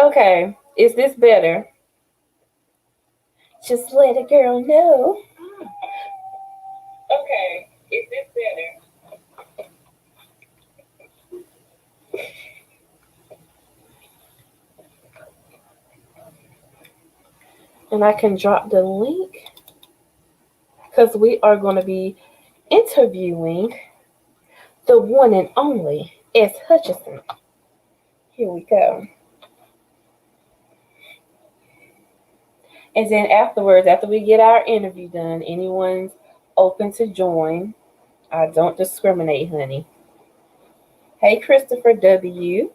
Okay, is this better? Just let a girl know. Okay, is this better? And I can drop the link because we are going to be interviewing the one and only S. Hutchison. Here we go. And then afterwards, after we get our interview done, anyone's open to join. I don't discriminate, honey. Hey, Christopher W.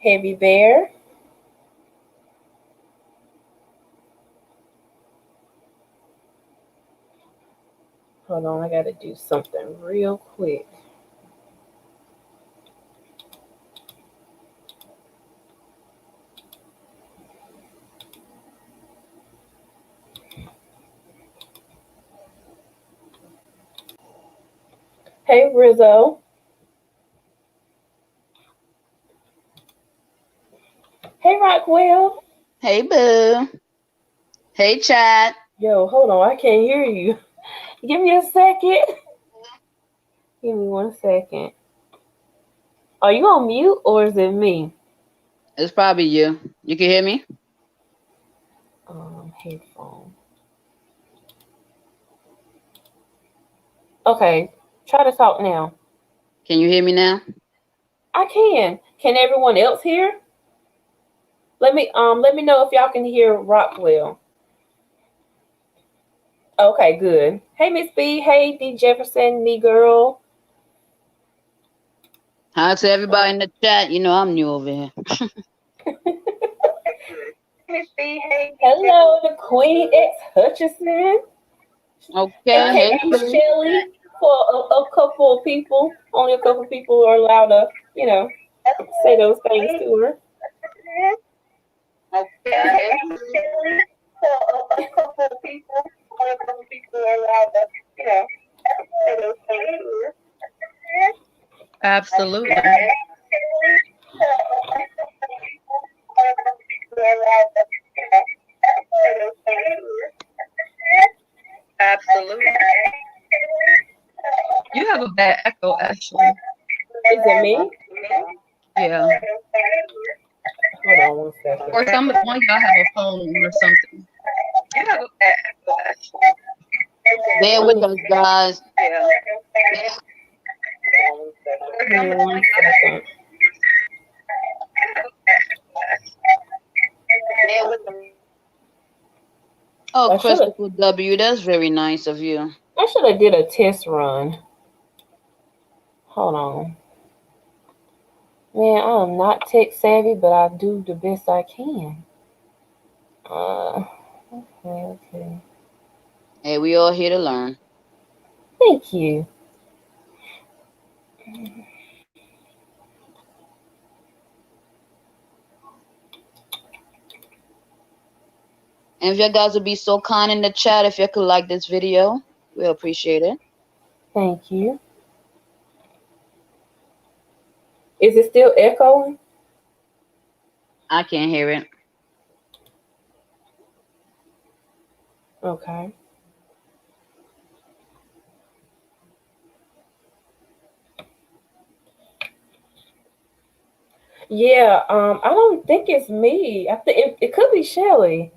Heavy Bear. Hold on, I gotta do something real quick. Hey, Rizzo. Hey, Rockwell. Hey, boo. Hey, chat. Yo, hold on, I can't hear you. Give me a second. Give me 1 second. Are you on mute or is it me? It's probably you. You can hear me? Headphone. Okay, try to talk now. Can you hear me now? I can. Can everyone else hear? Let me know if y'all can hear Rockwell. Okay, good. Hey, Miss B. Hey, D Jefferson, me girl. Hi to everybody in the chat. You know I'm new over here. Miss B. Hey. Hello, the Queen X Hutchison. Okay. AKA Hey, boo. Shelly. For a couple of people, only a couple of people are allowed to, say those things to her. Okay. For a couple of people, only a couple of people are allowed to, say those things to her. Absolutely. Absolutely. You have a bad echo, actually. Is it me? Yeah. Hold on 1 second. Or one of y'all have a phone or something. You have a bad echo, actually. Bear with us, guys. Yeah. Give me 1 second. Bear with us. Oh, I should have. Christopher W. That's very nice of you. I should have did a test run. Hold on. Man, I'm not tech savvy, but I do the best I can. Okay. Hey, we all here to learn. Thank you. And if you guys would be so kind in the chat, if you could like this video, we'll appreciate it. Thank you. Is it still echoing? I can't hear it. Okay. Yeah, I don't think it's me. I think it could be Shelly.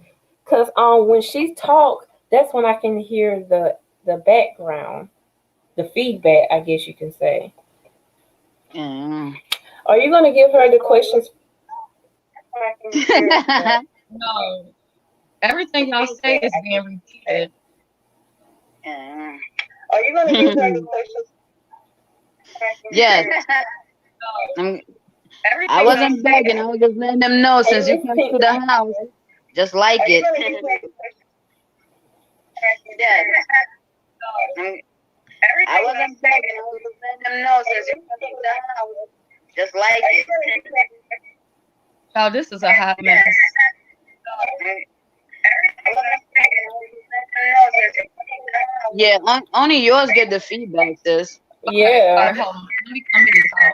Cause when she talk, that's when I can hear the background, the feedback, I guess you can say. Yeah. Are you gonna give her the questions? No, everything y'all say is being repeated. Yeah. Are you gonna give her the questions? Yes. I wasn't begging. I was just letting them know since you come to the house, just like it. Yes. I wasn't begging. I was just letting them know since you come to the house, just like it. Oh, this is a hot mess. Yeah, only yours get the feedback, sis. Yeah. All right, hold on. Let me come to this out.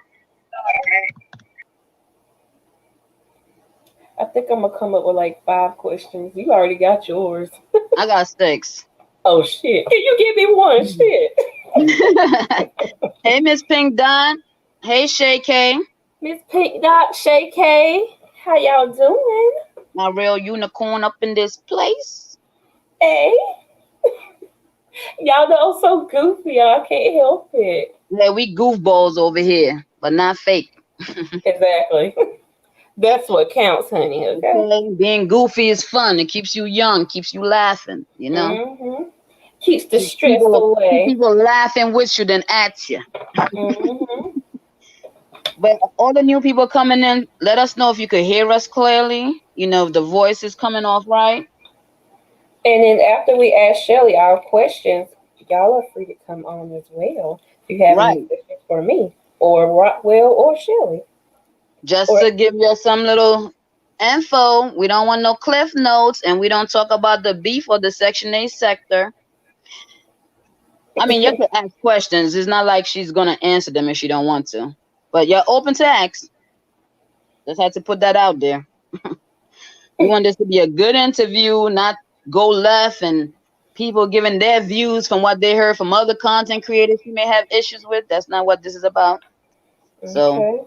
I think I'm gonna come up with like 5 questions. You already got yours. I got 6. Oh shit! Can you give me one? Shit. Hey, Miss Pink Dot. Hey, Shay K. Miss Pink Dot, Shay K, how y'all doing? My real unicorn up in this place. Hey, y'all know I'm so goofy. I can't help it. Yeah, we goofballs over here, but not fake. Exactly. That's what counts, honey. Okay. Okay? Being goofy is fun. It keeps you young, keeps you laughing, you know? Mhm. Keeps the Keep stress keep away. people laughing with you than at you. Mhm. But all the new people coming in, let us know if you could hear us clearly. You know, if the voice is coming off right. And then after we ask Shelly our questions, y'all are free to come on as well. If you have any Right. questions for me or Rockwell or Shelly. Just Or to give you some little info, we don't want no cliff notes, and we don't talk about the beef or the Section 8 sector. I mean, you can ask questions. It's not like she's gonna answer them if she don't want to. But you're open to ask. Just had to put that out there. We want this to be a good interview, not go left and people giving their views from what they heard from other content creators you may have issues with. That's not what this is about. So, okay.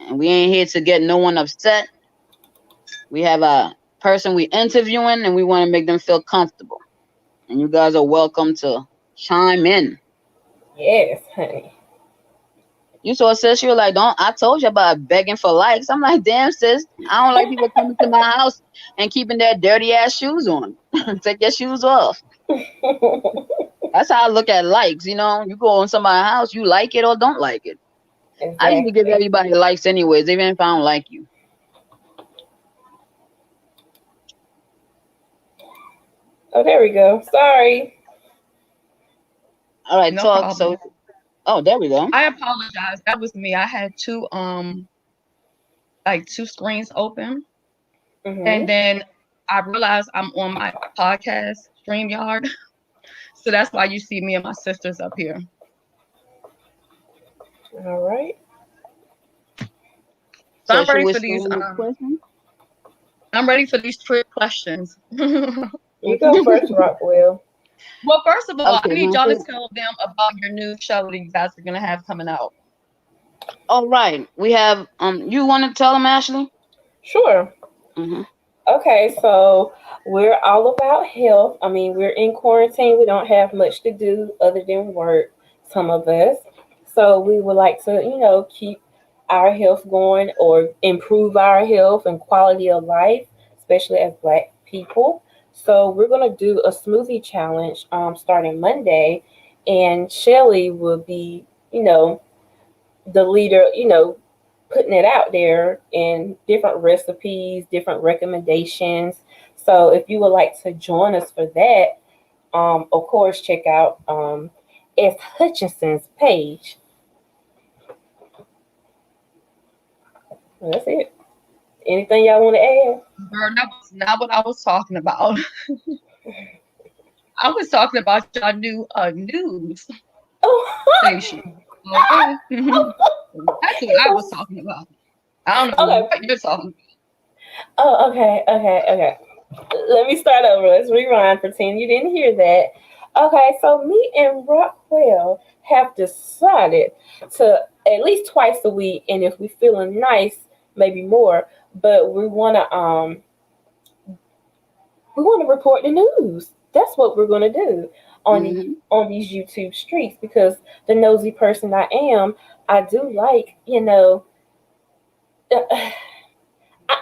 and we ain't here to get no one upset. We have a person we interviewing and we want to make them feel comfortable. And you guys are welcome to chime in. Yes, honey. You saw sis, you were like, don't I told you about begging for likes. I'm like, damn sis, I don't like people coming to my house and keeping their dirty ass shoes on. Take your shoes off. That's how I look at likes, you know. You go in somebody's house, you like it or don't like it. I usually give Exactly. everybody likes anyways, even if I don't like you. Oh, there we go. Sorry. All right, No talk. problem. So oh, there we go. I apologize. That was me. I had two screens open, Mm-hmm. and then I realized I'm on my podcast StreamYard, so that's why you see me and my sisters up here. All right. So So I'm should ready we for start these. with the question? I'm ready for these trick questions. You go first, Rockwell. Well, first of all, I Okay, need my y'all to first. tell them about your new show that you guys are gonna have coming out. All right, we have you want to tell them, Ashley? Sure. Mm-hmm. Okay, so we're all about health. I mean, we're in quarantine. We don't have much to do other than work, some of us. So we would like to, keep our health going or improve our health and quality of life, especially as Black people. So we're going to do a smoothie challenge starting Monday, and Shelly will be, the leader, putting it out there in different recipes, different recommendations. So if you would like to join us for that, of course, check out S. Hutchinson's page. That's it. Anything y'all want to add? Girl, that was not what I was talking about. I was talking about your new news Oh, station. Okay. That's what I was talking about. I don't know okay. what you're talking about. Oh, okay. Let me start over. Let's rewind. Pretend you didn't hear that. Okay, so me and Rockwell have decided to at least twice a week, and if we're feeling nice, maybe more. But we want to report the news. That's what we're gonna do on Mm-hmm. on these YouTube streets because the nosy person I am, I do like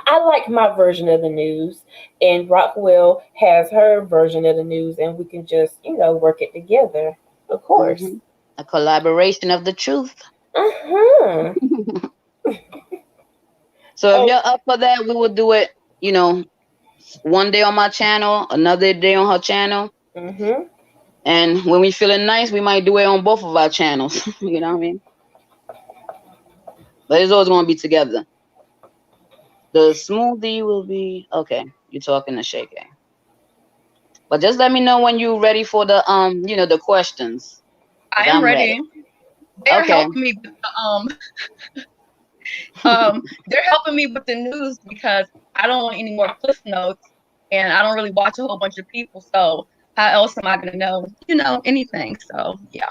I like my version of the news, and Rockwell has her version of the news, and we can just, work it together. Of course. Mm-hmm. A collaboration of the truth. Uh huh. So if Oh. you're up for that, we will do it, you know, one day on my channel, another day on her channel. Mhm. And when we feeling nice, we might do it on both of our channels. You know what I mean? But it's always gonna be together. The smoothie will be okay. You're talking to Shake. But just let me know when you're ready for the the questions. I Cause am I'm ready. ready. They're Okay. helping me with They're helping me with the news because I don't want any more cliff notes, and I don't really watch a whole bunch of people. So how else am I going to know, anything? So yeah.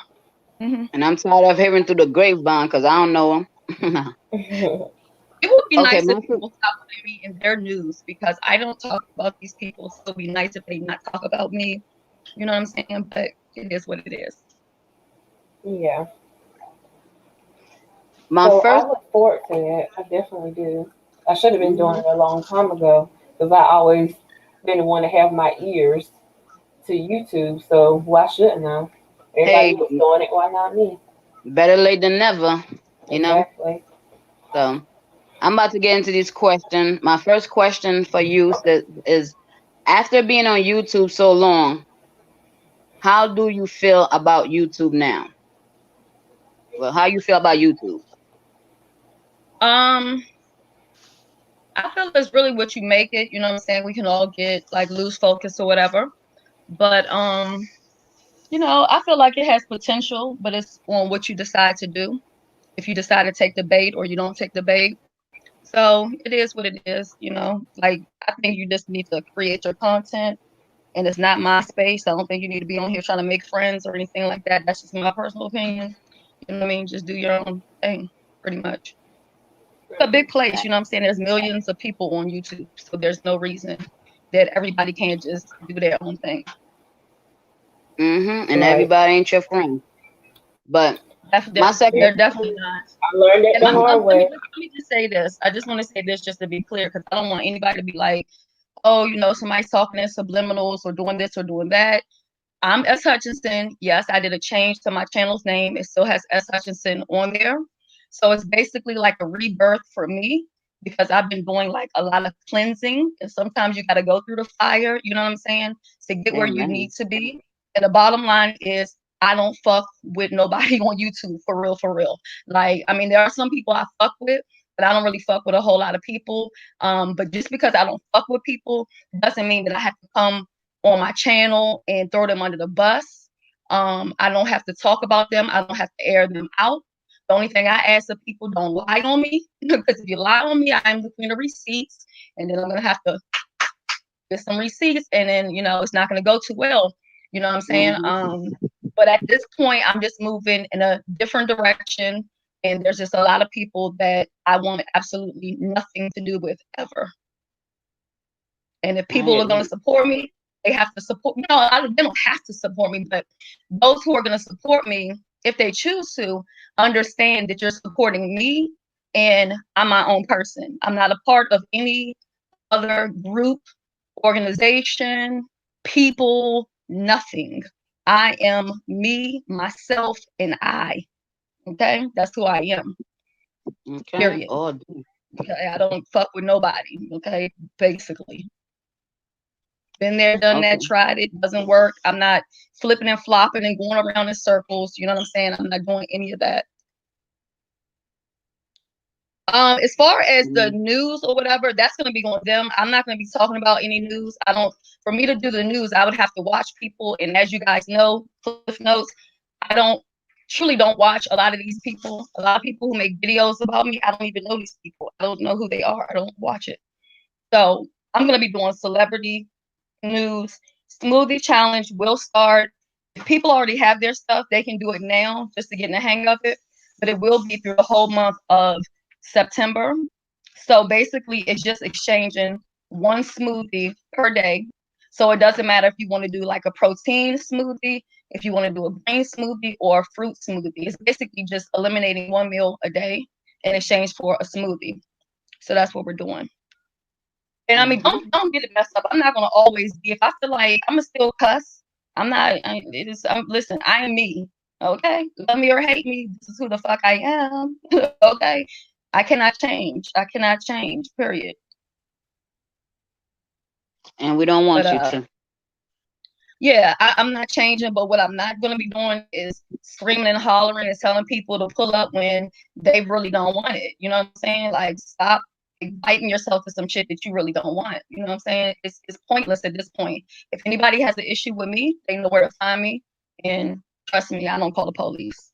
And I'm tired of hearing through the grapevine because I don't know them. It would be Okay, nice if people stop putting me in their news because I don't talk about these people. So it would be nice if they not talk about me. You know what I'm saying? But it is what it is. Yeah. my So I first look forward to it. I definitely do. I should have been doing it a long time ago because I always been the one to have my ears to YouTube. So why shouldn't I? Everybody hey, was doing it. Why not me? better late than never, you know. Exactly. So I'm about to get into this question. My first question for you is after being on YouTube so long, how do you feel about YouTube now? Well, how you feel about YouTube? Um, I feel it's really what you make it. You know what I'm saying? We can all get like lose focus or whatever. But I feel like it has potential, but it's on what you decide to do. If you decide to take the bait or you don't take the bait. So it is what it is. Like I think you just need to create your content and it's not my space. I don't think you need to be on here trying to make friends or anything like that. That's just my personal opinion. You know what I mean? Just do your own thing, pretty much. It's a big place, you know what I'm saying? There's millions of people on YouTube, so there's no reason that everybody can't just do their own thing. And Right. everybody ain't your friend. But my second They're definitely not. I learned it And the hard let way. me just say this. I just want to say this just to be clear, because I don't want anybody to be like, oh, somebody's talking in subliminals or doing this or doing that. I'm S. Hutchinson. Yes, I did a change to my channel's name. It still has S. Hutchinson on there. So it's basically like a rebirth for me because I've been doing like a lot of cleansing. And sometimes you got to go through the fire, you know what I'm saying, to get where you need to be. And the bottom line is I don't fuck with nobody on YouTube for real, for real. Like, I mean, there are some people I fuck with, but I don't really fuck with a whole lot of people. But just because I don't fuck with people doesn't mean that I have to come on my channel and throw them under the bus. I don't have to talk about them. I don't have to air them out. The only thing I ask of people, don't lie on me, because if you lie on me, I'm looking at the receipts, and then I'm gonna have to get some receipts, and then it's not gonna go too well. You know what I'm saying? But at this point, I'm just moving in a different direction, and there's just a lot of people that I want absolutely nothing to do with ever. And if people are going to support me, they have to support. They don't have to support me, but those who are going to support me, if they choose to, understand that you're supporting me, and I'm my own person. I'm not a part of any other group, organization, people, nothing. I am me, myself, and I. Okay, that's who I am. Okay. Period. Okay, I don't fuck with nobody. Okay, basically. Been there, done that, tried it, doesn't work. I'm not flipping and flopping and going around in circles. You know what I'm saying? I'm not doing any of that. As far as the news or whatever, that's going to be on them. I'm not going to be talking about any news. For me to do the news, I would have to watch people. And as you guys know, Cliff Notes, I truly don't watch a lot of these people. A lot of people who make videos about me, I don't even know these people. I don't know who they are. I don't watch it. So I'm going to be doing celebrity news. Smoothie challenge will start. If people already have their stuff, they can do it now just to get in the hang of it. But it will be through the whole month of September. So basically, it's just exchanging one smoothie per day. So it doesn't matter if you want to do like a protein smoothie, if you want to do a grain smoothie or a fruit smoothie. It's basically just eliminating one meal a day in exchange for a smoothie. So that's what we're doing. And I mean, don't get it messed up. I'm not gonna always be. If I feel like I'm gonna still cuss, I'm not. Listen, I am me. Okay, love me or hate me. This is who the fuck I am. Okay, I cannot change. I cannot change. Period. And we don't want you to. Yeah, I'm not changing. But what I'm not gonna be doing is screaming and hollering and telling people to pull up when they really don't want it. You know what I'm saying? Like, stop biting yourself to some shit that you really don't want. You know what I'm saying? It's pointless at this point. If anybody has an issue with me, they know where to find me. And trust me, I don't call the police.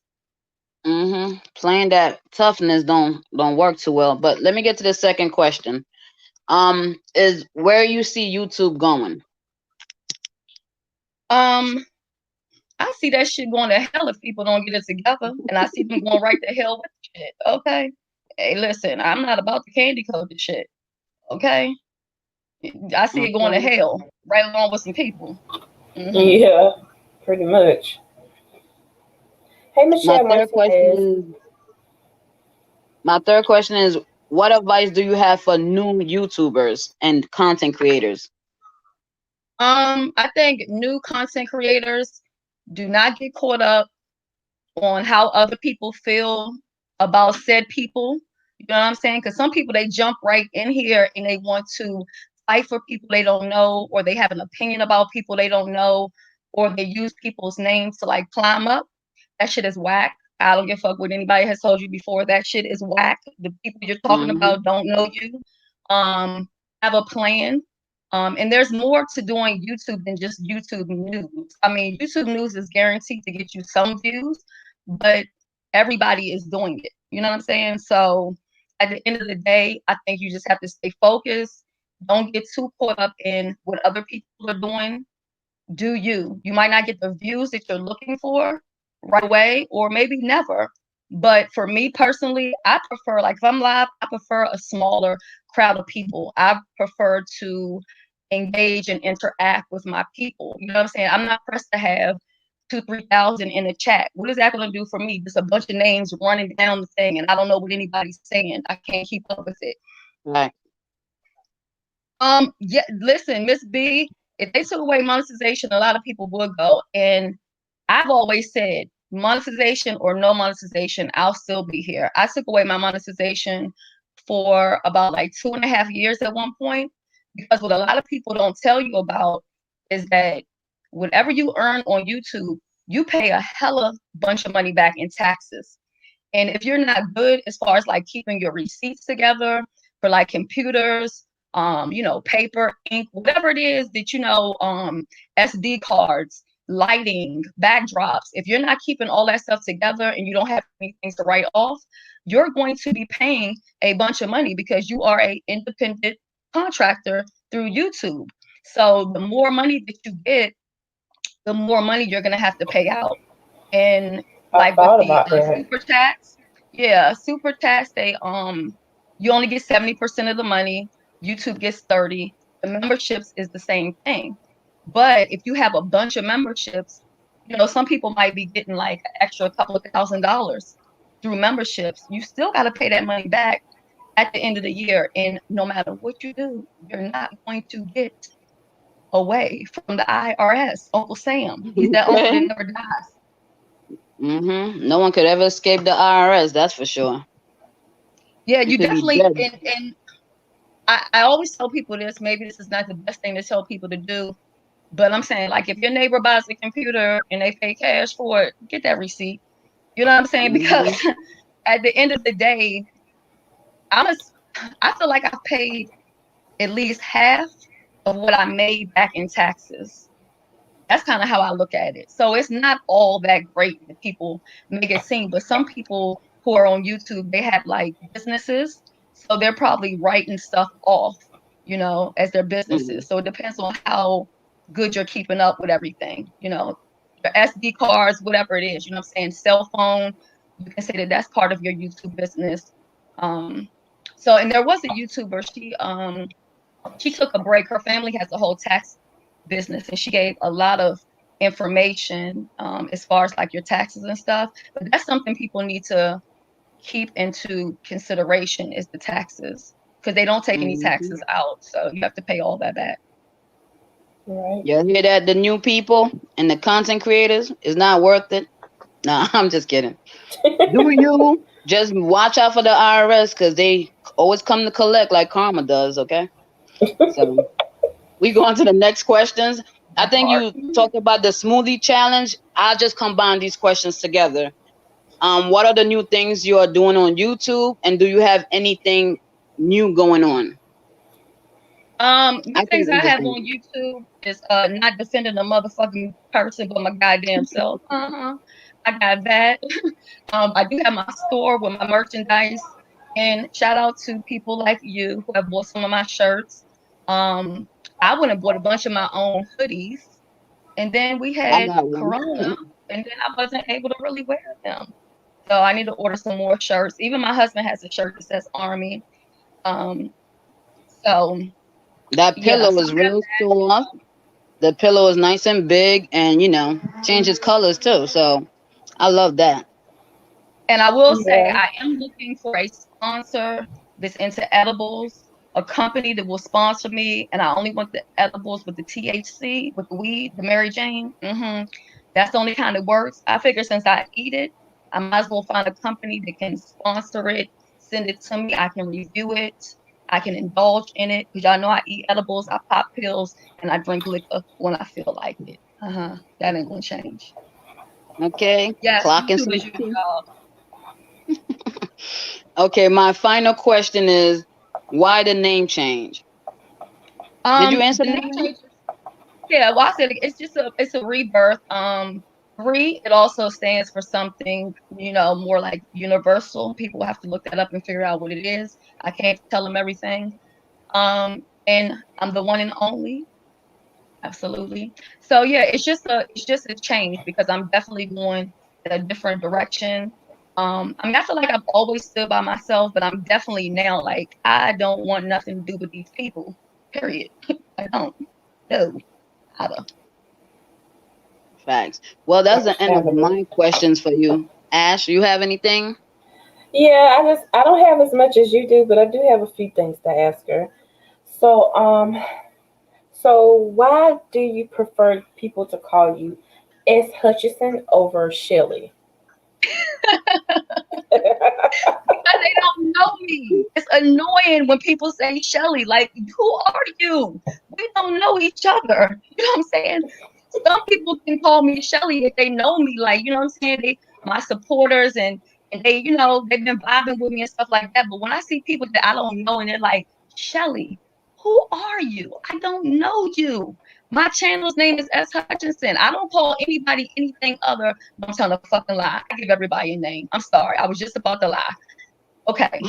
Playing that toughness don't work too well. But let me get to the second question. Is where you see YouTube going? I see that shit going to hell if people don't get it together, and I see them going right to hell with the shit. Okay, hey, listen, I'm not about to candy coat the shit. Okay, I see it going to hell right along with some people. Yeah, pretty much. Hey, Michelle My third question is, what advice do you have for new YouTubers and content creators? I think new content creators, do not get caught up on how other people feel about said people. You know what I'm saying? Because some people, they jump right in here and they want to fight for people they don't know, or they have an opinion about people they don't know, or they use people's names to like climb up. That shit is whack. I don't give a fuck what anybody has told you before. That shit is whack. The people you're talking about don't know you. Have a plan. And there's more to doing YouTube than just YouTube news. I mean, YouTube news is guaranteed to get you some views, but everybody is doing it. You know what I'm saying? So at the end of the day, I think you just have to stay focused. Don't get too caught up in what other people are doing. Do you. You might not get the views that you're looking for right away, or maybe never. But for me personally, I prefer, like if I'm live, I prefer a smaller crowd of people. I prefer to engage and interact with my people. You know what I'm saying? I'm not pressed to have 2,000-3,000 in the chat. What is that going to do for me? Just a bunch of names running down the thing, and I don't know what anybody's saying. I can't keep up with it. Right. Yeah, listen, Miss B, if they took away monetization, a lot of people would go. And I've always said, monetization or no monetization, I'll still be here. I took away my monetization for about like 2.5 years at one point, because what a lot of people don't tell you about is that whatever you earn on YouTube, you pay a hella bunch of money back in taxes. And if you're not good as far as like keeping your receipts together for like computers, paper, ink, whatever it is that, SD cards, lighting, backdrops, if you're not keeping all that stuff together and you don't have any things to write off, you're going to be paying a bunch of money because you are an independent contractor through YouTube. So the more money that you get, the more money you're going to have to pay out. And like with the super chats, super chats, they you only get 70% of the money. YouTube gets 30. The memberships is the same thing. But if you have a bunch of memberships, some people might be getting like an extra couple of $1,000s through memberships. You still got to pay that money back at the end of the year. And no matter what you do, you're not going to get away from the IRS. Uncle Sam, he's that uncle that never dies. No one could ever escape the IRS, that's for sure. Yeah, you definitely, and I always tell people this, maybe this is not the best thing to tell people to do, but I'm saying, like, if your neighbor buys a computer and they pay cash for it, get that receipt. You know what I'm saying? Because at the end of the day, I feel like I've paid at least half of what I made back in taxes. That's kind of how I look at it. So it's not all that great that people make it seem, but some people who are on YouTube, they have like businesses, so they're probably writing stuff off, as their businesses. So it depends on how good you're keeping up with everything, your SD cards, whatever it is, what I'm saying, cell phone, you can say that that's part of your YouTube business. So, and there was a YouTuber, she took a break. Her family has a whole tax business, and she gave a lot of information as far as like your taxes and stuff. But that's something people need to keep into consideration, is the taxes, because they don't take any taxes out, so you have to pay all that back. Right. You hear that? The new people and the content creators is not worth it. No, I'm just kidding. Do you just watch out for the IRS, because they always come to collect like karma does, okay? So we go on to the next questions. I think you talked about the smoothie challenge. I'll just combine these questions together. What are the new things you are doing on YouTube, and do you have anything new going on? The things I have on YouTube is not defending a motherfucking person but my goddamn self. I got that. I do have my store with my merchandise. And shout out to people like you who have bought some of my shirts. I went and bought a bunch of my own hoodies. And then we I had got one. Corona, and then I wasn't able to really wear them. So I need to order some more shirts. Even my husband has a shirt that says Army. So That yeah, pillow so is real soft. The pillow is nice and big, and changes colors too. So I love that. and I will say Yeah. I am looking for a sponsor that's into edibles, a company that will sponsor me, and I only want the edibles with the THC, with the weed, the Mary Jane. That's the only kind that works. I figure since I eat it, I might as well find a company that can sponsor it, send it to me. I can review it. I can indulge in it because y'all know I eat edibles, I pop pills, and I drink liquor when I feel like it. That ain't gonna change. Okay, Yes, clocking YouTube some is your tea. job. Okay, my final question is, why the name change? Did you answer The that name already? change. Yeah, well, I said it's just a rebirth. It also stands for something, more like universal. People have to look that up and figure out what it is. I can't tell them everything. And I'm the one and only. Absolutely. So yeah, it's just a change because I'm definitely going in a different direction. I mean, I feel like I've always stood by myself, but I'm definitely now like I don't want nothing to do with these people. Period. I don't. No. I don't. Facts. Well, that's the end of Understandable. my questions for you. Ash, you have anything? Yeah, I don't have as much as you do, but I do have a few things to ask her. So, so why do you prefer people to call you S. Hutchison over Shelley? Because they don't know me. It's annoying when people say Shelly, like, who are you? We don't know each other. You know what I'm saying? Some people can call me Shelly if they know me, like, you know what I'm saying? They my supporters and they, they've been vibing with me and stuff like that. But when I see people that I don't know and they're like, Shelly, who are you? I don't know you. My channel's name is S. Hutchinson. I don't call anybody anything other. I'm telling a fucking lie. I give everybody a name. I'm sorry. I was just about to lie. Okay.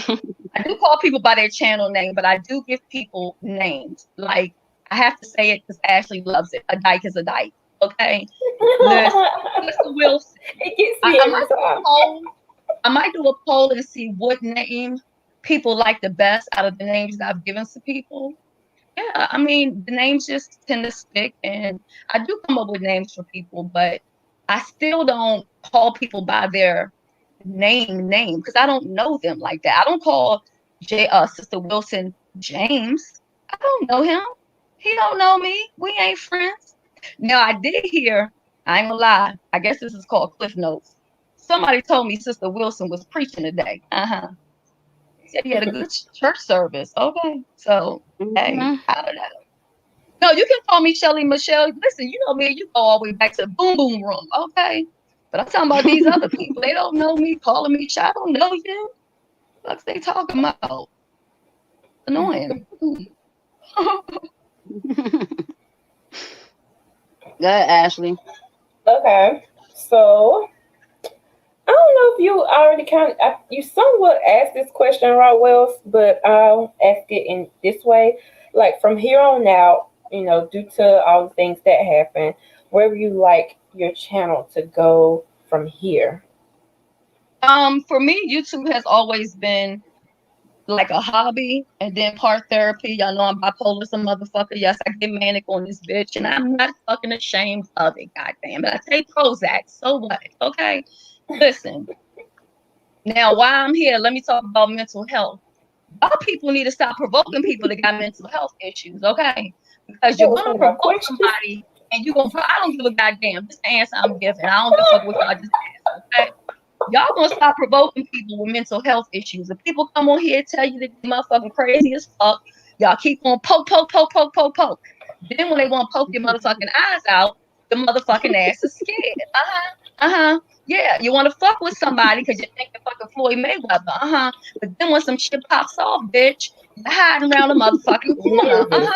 I do call people by their channel name, but I do give people names. Like, I have to say it because Ashley loves it. A dyke is a dyke. Okay. Listen, Mr. Wilson. It gets I, me I every might do a time. poll. I might do a poll and see what name people like the best out of the names that I've given to people. Yeah, I mean, the names just tend to stick, and I do come up with names for people, but I still don't call people by their name because I don't know them like that. I don't call Sister Wilson James. I don't know him. He don't know me. We ain't friends. Now I did hear. I ain't gonna lie. I guess this is called Cliff Notes. Somebody told me Sister Wilson was preaching today. He said he had a good church service. Okay, so hey, Mhm. I don't know. No, you can call me Shelly Michelle. Listen, you know me. You go all the way back to the Boom Boom Room. Okay. But I'm talking about these other people. They don't know me, calling me I don't know you. What's they talking about? Annoying. Go ahead, Ashley. Okay. So I don't know if you already you somewhat asked this question, right, Wells, but I'll ask it in this way. Like from here on out, due to all the things that happen, where would you like your channel to go from here? For me, YouTube has always been like a hobby and then part therapy. Y'all know I'm bipolar, some motherfucker. Yes, I get manic on this bitch, and I'm not fucking ashamed of it. Goddamn it, I take Prozac. So what? Okay, listen. Now, while I'm here, let me talk about mental health. Our people need to stop provoking people that got mental health issues, okay? Because That you're was gonna one of my provoke questions. somebody and you're gonna I don't give a goddamn. This the answer I'm giving. I don't give a fuck what y'all just asked, okay? Y'all gonna stop provoking people with mental health issues. If people come on here and tell you that they motherfucking crazy as fuck, y'all keep on poke. Then when they want to poke your motherfucking eyes out, the motherfucking ass is scared. Yeah, you want to fuck with somebody because you think you're fucking Floyd Mayweather. But then when some shit pops off, bitch, you're hiding around the motherfucking You corner. nervous?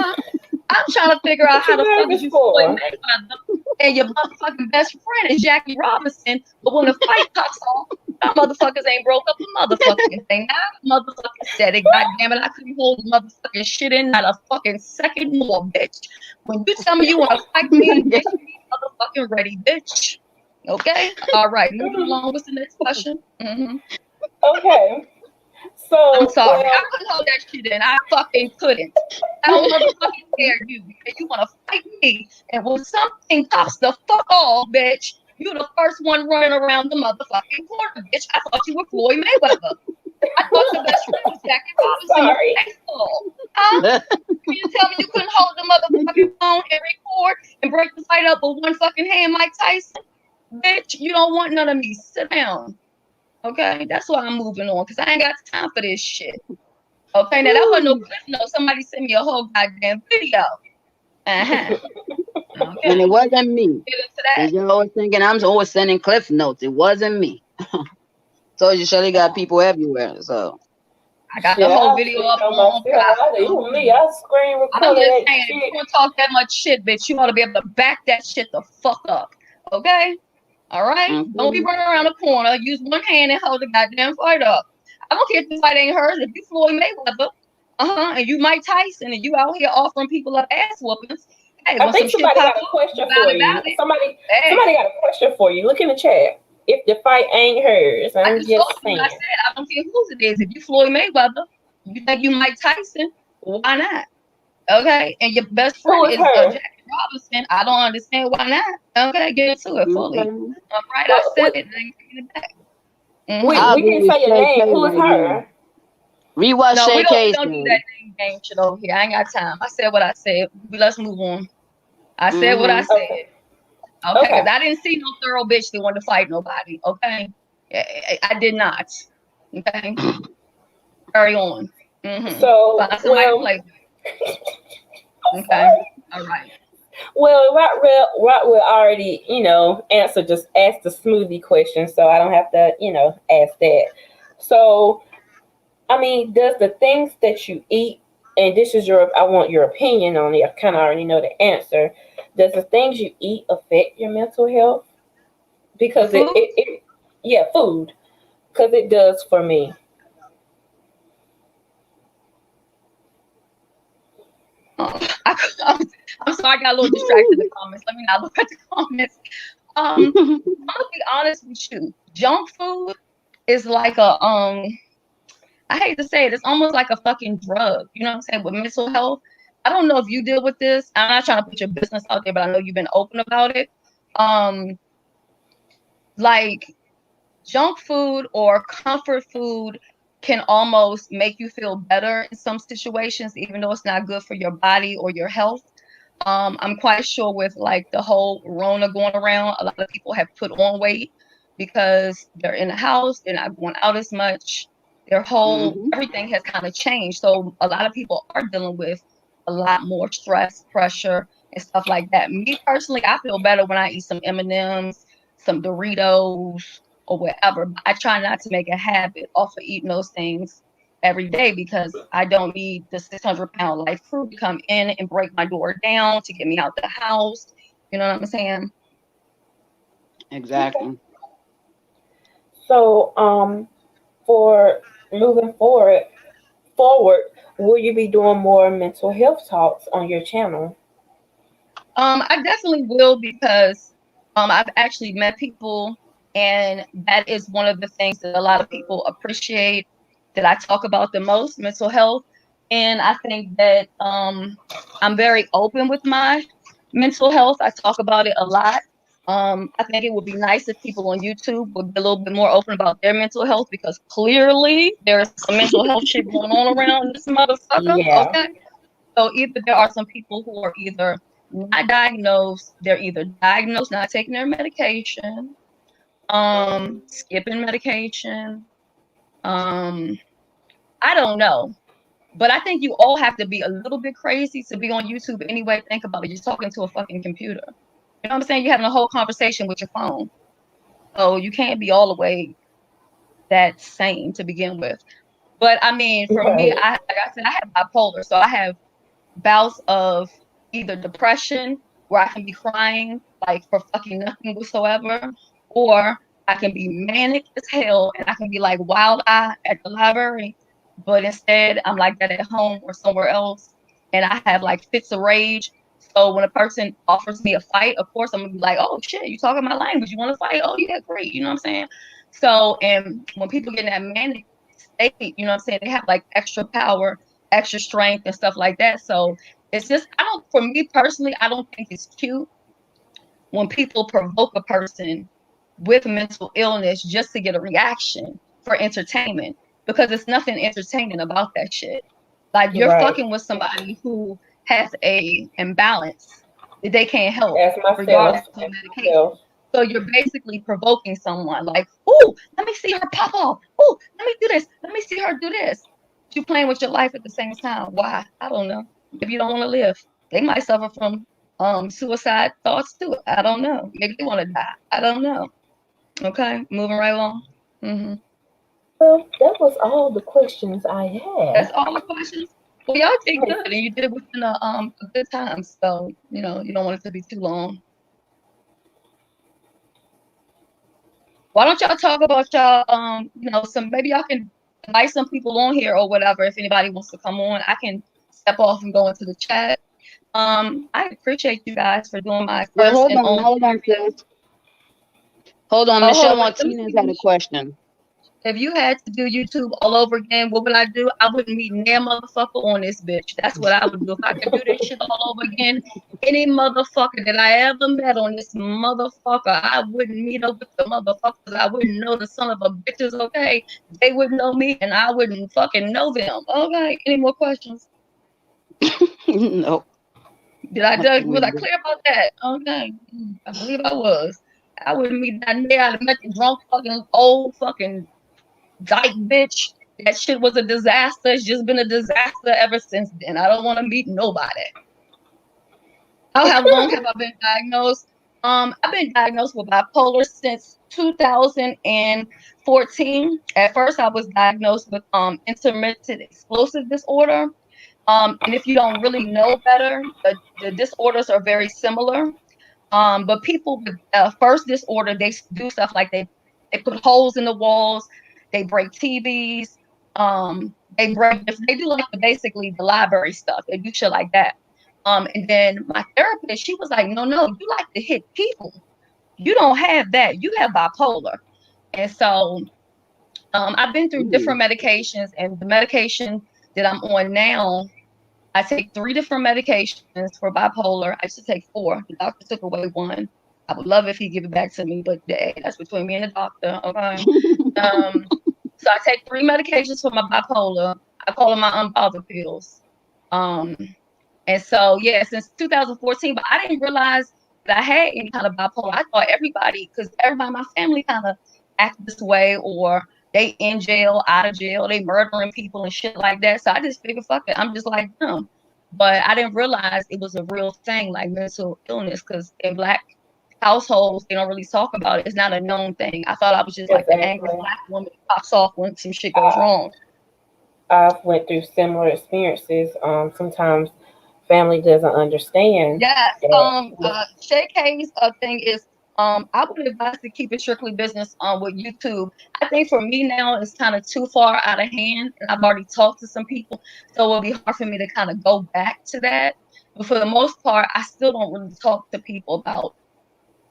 I'm trying to figure out What how you the fuck is nervous you Floyd for? Mayweather and your motherfucking best friend is Jackie Robinson, but when the fight pops off, y'all motherfuckers ain't broke up a motherfucking thing. Now motherfucker said it, goddamn it, I couldn't hold motherfucking shit in not a fucking second more, bitch. When you tell me you want to fight me, bitch, you be motherfucking ready, bitch. Okay? All right, moving along. What's the next question? Okay. So I'm sorry. well, I couldn't hold that shit in. I fucking couldn't. I don't motherfucking care you because you want to fight me. And when something pops the fuck off, bitch, you the first one running around the motherfucking corner, bitch. I thought you were Floyd Mayweather. I thought your best friend was Jackie Robinson with baseball. Huh? You tell me you couldn't hold the motherfucking phone and record and break the fight up with one fucking hand, Mike Tyson? Bitch, you don't want none of me. Sit down. Okay, that's why I'm moving on because I ain't got time for this shit. Okay, now that wasn't no clip note. Somebody sent me a whole goddamn video. Okay. And it wasn't me. Get into that. You're always thinking I'm always sending cliff notes. It wasn't me. Told you Shelly got people everywhere. So I got the whole video up on Even me, I screen I'm recorded just that saying, shit. if you want to talk that much shit, bitch, you ought to be able to back that shit the fuck up. Okay? All right? Don't be running around the corner. Use one hand and hold the goddamn fight up. I don't care if the fight ain't hers. If you Floyd Mayweather, and you Mike Tyson, and you out here offering people up ass whoopings. Hey, I think somebody got a question for you. Somebody got a question for you. Look in the chat. If the fight ain't hers, I'm just saying. I said I don't care whose it is. If you Floyd Mayweather, you think you Mike Tyson, why not? Okay, and your best friend is Jackie Robinson. I don't understand why not. Okay, get into it fully. All right, I said it. I ain't taking it back. We didn't say your name. Who is her? Rewatch no, Shay we K. don't do that name game shit over here. I ain't got time. I said what I said. Let's move on. I said what I said. Okay, because I didn't see no thorough bitch that wanted to fight nobody. Okay, I did not. Okay, carry on. So, find somebody to play with. Okay, all right. Well, Rotwell already, answered, just asked the smoothie question, so I don't have to, ask that. So, I mean, does the things that you eat, and this is I want your opinion on it, I kind of already know the answer. Does the things you eat affect your mental health? Because food? Food. Because it does for me. I'm sorry, I got a little distracted in the comments. Let me not look at the comments. I'm gonna be honest with you. Junk food is like I hate to say it, it's almost like a fucking drug. You know what I'm saying? With mental health. I don't know if you deal with this. I'm not trying to put your business out there, but I know you've been open about it. Like junk food or comfort food can almost make you feel better in some situations, even though it's not good for your body or your health. I'm quite sure with like the whole Rona going around, a lot of people have put on weight because they're in the house, they're not going out as much. Their whole everything has kind of changed. So a lot of people are dealing with a lot more stress, pressure, and stuff like that. Me personally, I feel better when I eat some M&Ms, some Doritos, or whatever. I try not to make a habit off of eating those things every day because I don't need the 600-pound life crew to come in and break my door down to get me out the house. You know what I'm saying? Exactly. So, for moving forward, will you be doing more mental health talks on your channel? I definitely will because I've actually met people, and that is one of the things that a lot of people appreciate that I talk about the most, mental health. And I think that I'm very open with my mental health. I talk about it a lot. I think it would be nice if people on YouTube would be a little bit more open about their mental health because clearly there's some mental health shit going on around this motherfucker. Yeah. Okay. So either there are some people who are either not diagnosed, they're either diagnosed, not taking their medication, skipping medication. I don't know. But I think you all have to be a little bit crazy to be on YouTube anyway. Think about it. You're talking to a fucking computer. You know what I'm saying? You're having a whole conversation with your phone. So you can't be all the way that sane to begin with. But I mean, for me, like I said, I have bipolar. So I have bouts of either depression where I can be crying like for fucking nothing whatsoever, or I can be manic as hell and I can be like wild eye at the library, but instead I'm like that at home or somewhere else, and I have like fits of rage. So when a person offers me a fight, of course I'm gonna be like, oh shit, you talking my language, you want to fight? Oh yeah, great, you know what I'm saying? So, and when people get in that manic state, you know what I'm saying, they have like extra power, extra strength and stuff like that. So it's just, I don't, for me personally, I don't think it's cute when people provoke a person with mental illness just to get a reaction for entertainment, because it's nothing entertaining about that shit. Like you're Right. fucking with somebody who has a imbalance that they can't help As myself. regardless of As medication. myself. So you're basically provoking someone like, oh, let me see her pop off. Oh, let me do this. Let me see her do this. You're playing with your life at the same time. Why? I don't know. Maybe you don't want to live. They might suffer from suicide thoughts too. I don't know. Maybe they want to die. I don't know. Okay, moving right along. Well, that was all the questions I had. That's all the questions. Well, y'all did good, and you did it within a good time. So you know you don't want it to be too long. Why don't y'all talk about y'all some, maybe y'all can invite some people on here or whatever if anybody wants to come on. I can step off and go into the chat. I appreciate you guys for doing my Well, first and only. hold on, sis. Hold on, Michelle Martinez had a question. If you had to do YouTube all over again, what would I do? I wouldn't meet no motherfucker on this bitch. That's what I would do. If I could do this shit all over again, any motherfucker that I ever met on this motherfucker, I wouldn't meet up with the motherfuckers. I wouldn't know the son of a bitches, okay? They wouldn't know me, and I wouldn't fucking know them. Okay, any more questions? No. Was I clear about that? Okay, I believe I was. I wouldn't meet that nigga. I'd have met the drunk fucking old fucking dyke bitch. That shit was a disaster. It's just been a disaster ever since then. I don't want to meet nobody. How long have I been diagnosed? I've been diagnosed with bipolar since 2014. At first, I was diagnosed with intermittent explosive disorder. And if you don't really know better, the disorders are very similar. But people with first disorder, they do stuff like they put holes in the walls, they break TVs, they do like basically the library stuff. They do shit like that. And then my therapist, she was like, no, you like to hit people. You don't have that. You have bipolar. And so I've been through different medications, and the medication that I'm on now, I take 3 different medications for bipolar. I used to take 4. The doctor took away 1. I would love if he give it back to me, but that's between me and the doctor. Okay. So I take 3 medications for my bipolar. I call them my unbothered pills. And so yeah, since 2014, but I didn't realize that I had any kind of bipolar. I thought everybody, because everybody in my family kind of act this way, or they in jail, out of jail, they murdering people and shit like that. So I just figured, fuck it, I'm just like them. But I didn't realize it was a real thing, like mental illness, because in Black households, they don't really talk about it. It's not a known thing. I thought I was just like the angry Black woman that pops off when some shit goes wrong. I've went through similar experiences. Sometimes family doesn't understand. Yes. Shay K's thing is, I would advise to keep it strictly business with YouTube. I think for me now it's kind of too far out of hand, and I've already talked to some people, so it'll be hard for me to kind of go back to that. But for the most part, I still don't really talk to people about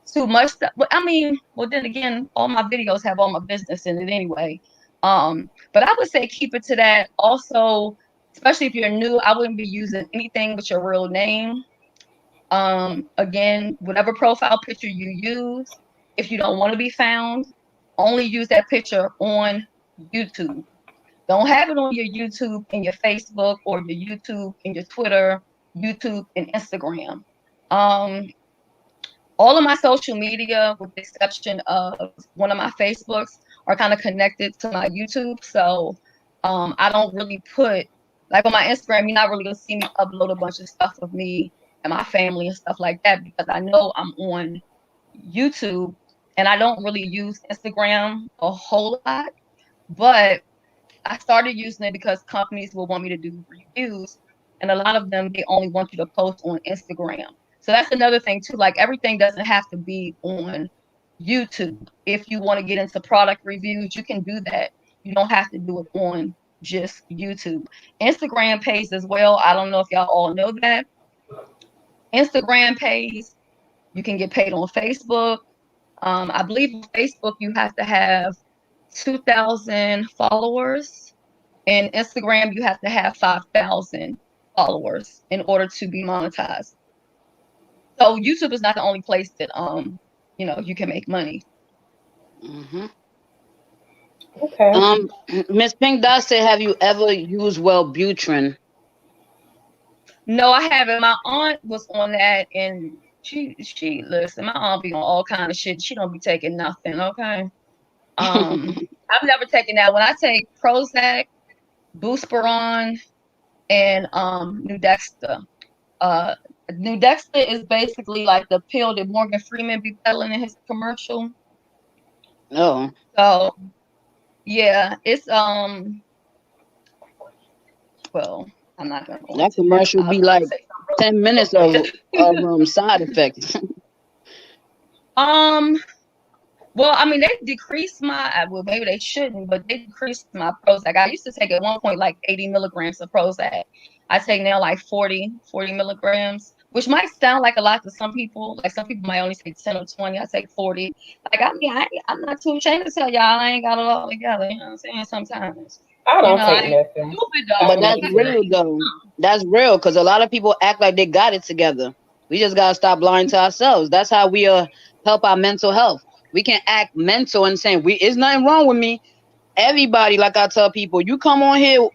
too much stuff. But I mean, well, then again, all my videos have all my business in it anyway. But I would say keep it to that. Also, especially if you're new, I wouldn't be using anything but your real name. Again, whatever profile picture you use, if you don't want to be found, only use that picture on YouTube. Don't have it on your YouTube and your Facebook, or your YouTube and your Twitter, YouTube and Instagram. All of my social media, with the exception of one of my Facebooks, are kind of connected to my YouTube. So I don't really put, like on my Instagram, you're not really gonna see me upload a bunch of stuff of me and my family and stuff like that, because I know I'm on YouTube, and I don't really use Instagram a whole lot. But I started using it because companies will want me to do reviews, and a lot of them, they only want you to post on Instagram. So that's another thing too. Like everything doesn't have to be on YouTube. If you want to get into product reviews, you can do that. You don't have to do it on just YouTube. Instagram pays as well. I don't know if y'all all know that. Instagram pays. You can get paid on Facebook. I believe on Facebook you have to have 2,000 followers, and Instagram you have to have 5,000 followers in order to be monetized. So YouTube is not the only place that you can make money. Mm-hmm. Okay. Miss Pink Dot said, have you ever used Wellbutrin? No, I haven't. My aunt was on that, and she listen. My aunt be on all kind of shit. She don't be taking nothing. Okay. I've never taken that. When I take Prozac, Buspirone, and Nuedexta. Nuedexta is basically like the pill that Morgan Freeman be peddling in his commercial. Oh. So yeah, it's well, I'm not gonna go That into commercial that. be like 10 minutes of side effects. Well, I mean, they decreased my, well, maybe they shouldn't, but they decreased my Prozac. I used to take at one point like 80 milligrams of Prozac. I take now like 40 milligrams, which might sound like a lot to some people. Like some people might only take 10 or 20. I take 40. Like, I mean, I'm not too ashamed to tell y'all I ain't got it all together. You know what I'm saying? Sometimes. I don't take I ain't nothing. stupid though. But that's real though. That's real because a lot of people act like they got it together. We just gotta stop lying to ourselves. That's how we help our mental health. We can act mental and saying it's nothing wrong with me. Everybody, like I tell people, you come on here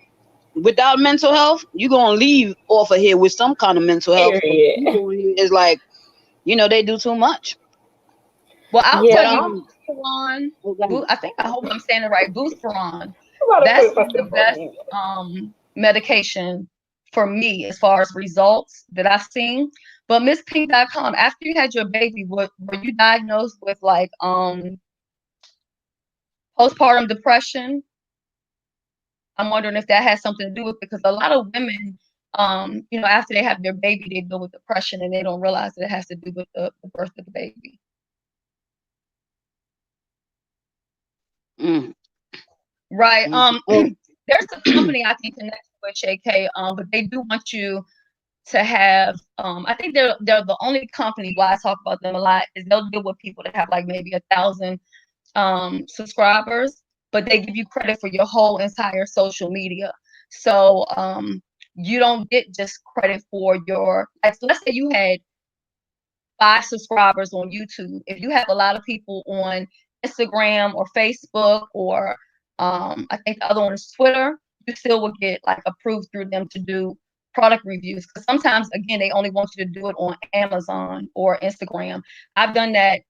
without mental health, you're gonna leave off of here with some kind of mental health. People here is like, they do too much. Well, I'll tell you, Buspirone. I hope I'm saying it right. Buspirone. That's the best medication for me as far as results that I've seen. But MissPink.com, after you had your baby, were you diagnosed with like postpartum depression? I'm wondering if that has something to do with it, because a lot of women, after they have their baby, they deal with depression and they don't realize that it has to do with the birth of the baby. Right. There's a company I can connect with, JK, but they do want you to have I think they're the only company why I talk about them a lot is they'll deal with people that have like maybe 1,000 subscribers, but they give you credit for your whole entire social media. So you don't get just credit for your, like, so let's say you had 5 subscribers on YouTube. If you have a lot of people on Instagram or Facebook or I think the other one is Twitter, you still would get like approved through them to do product reviews, because sometimes again they only want you to do it on Amazon or Instagram. I've done that,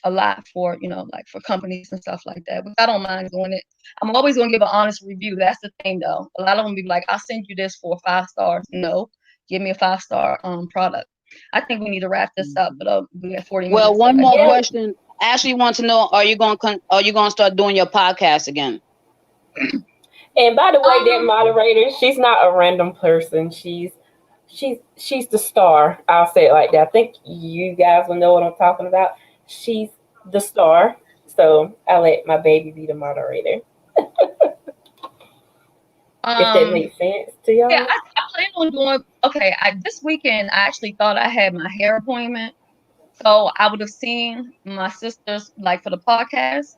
a lot for like for companies and stuff like that, but I don't mind doing it. I'm always gonna give an honest review. That's the thing though. A lot of them be like, I'll send you this for 5 stars. No, give me a 5-star product. I think we need to wrap this up, but we have 40 minutes. Well, one more question. Ashley wants to know: Are you going to start doing your podcast again? And by the way, that moderator, she's not a random person. She's the star. I'll say it like that. I think you guys will know what I'm talking about. She's the star. So I'll let my baby be the moderator. If that makes sense to y'all. Yeah, I plan on doing. Okay, this weekend I actually thought I had my hair appointment, so I would have seen my sisters like for the podcast.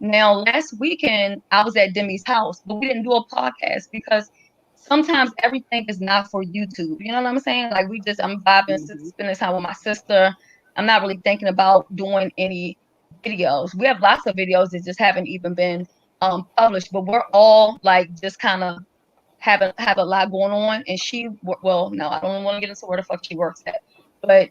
Now, last weekend I was at Demi's house, but we didn't do a podcast because sometimes everything is not for YouTube. You know what I'm saying? Like I'm vibing, spending time with my sister. I'm not really thinking about doing any videos. We have lots of videos that just haven't even been published, but we're all like just kind of have a lot going on. And no, I don't want to get into where the fuck she works at, but